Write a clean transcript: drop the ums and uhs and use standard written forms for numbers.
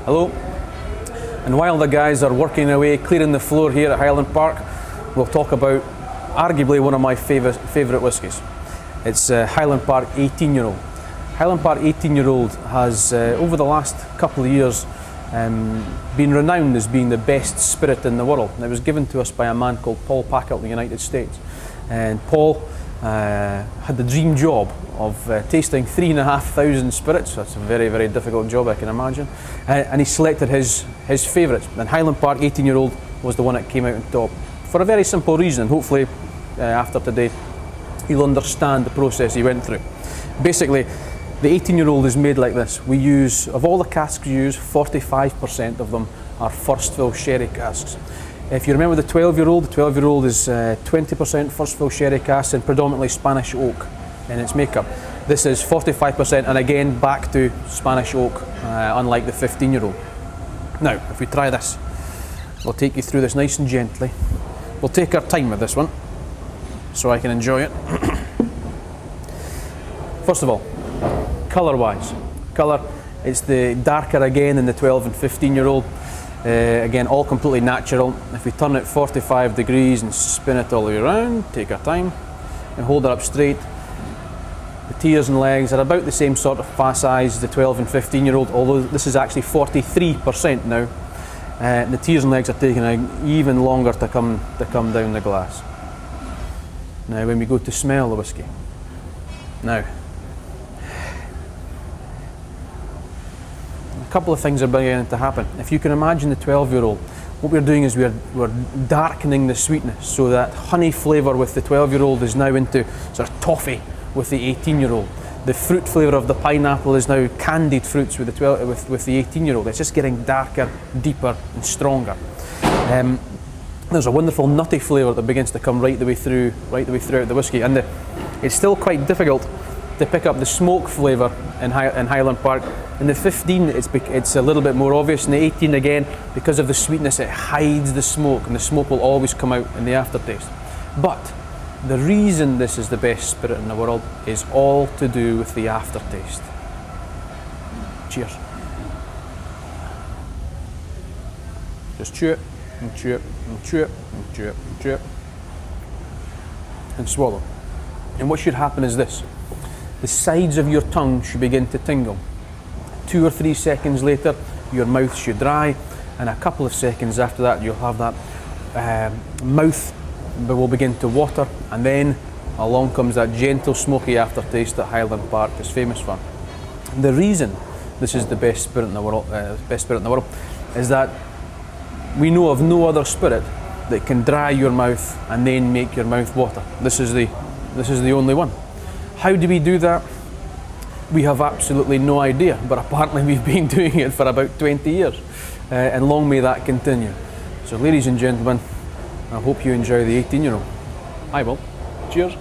Hello. And while the guys are working away, clearing the floor here at Highland Park, we'll talk about arguably one of my favourite whiskies. It's Highland Park 18-year-old. Highland Park 18-year-old has, over the last couple of years, been renowned as being the best spirit in the world. And it was given to us by a man called Paul Packard in the United States. And Paul had the dream job of tasting 3,500 spirits. That's a very, very difficult job, I can imagine. And he selected his favourites. And Highland Park 18-year-old was the one that came out on top. For a very simple reason. Hopefully, after today, you'll understand the process he went through. Basically, the 18-year-old is made like this. We use, of all the casks we use, 45% of them are first fill sherry casks. If you remember the 12-year-old, the 12-year-old is 20% first fill sherry casks and predominantly Spanish oak in its makeup. This is 45% and again back to Spanish oak, unlike the 15-year-old. Now, if we try this, we'll take you through this nice and gently. We'll take our time with this one, so I can enjoy it. First of all, colour-wise, colour, it's the darker again than the 12 and 15-year-old. Again, all completely natural. If we turn it 45 degrees and spin it all the way around, take our time and hold it up straight. The tears and legs are about the same sort of size as the 12 and 15-year-old, although this is actually 43% now. The tears and legs are taking even longer to come down the glass. Now when we go to smell the whiskey. Now, a couple of things are beginning to happen. If you can imagine the 12-year-old, what we're doing is we're darkening the sweetness so that honey flavour with the 12-year-old is now into sort of toffee with the 18-year-old. The fruit flavour of the pineapple is now candied fruits with the 18-year-old. It's just getting darker, deeper and stronger. There's a wonderful nutty flavour that begins to come right the way throughout the whiskey, and it's still quite difficult to pick up the smoke flavour in Highland Park. In the 15, it's a little bit more obvious. In the 18, again, because of the sweetness, it hides the smoke, and the smoke will always come out in the aftertaste. But the reason this is the best spirit in the world is all to do with the aftertaste. Cheers. Just chew it, and chew it, and chew it, and chew it, and chew it, and swallow. And what should happen is this. The sides of your tongue should begin to tingle. 2 or 3 seconds later, your mouth should dry, and a couple of seconds after that, you'll have that mouth will begin to water, and then along comes that gentle, smoky aftertaste that Highland Park is famous for. The reason this is the best spirit in the world, is that we know of no other spirit that can dry your mouth and then make your mouth water. This is the only one. How do we do that? We have absolutely no idea, but apparently we've been doing it for about 20 years, and long may that continue. So ladies and gentlemen, I hope you enjoy the 18-year-old. I will. Cheers.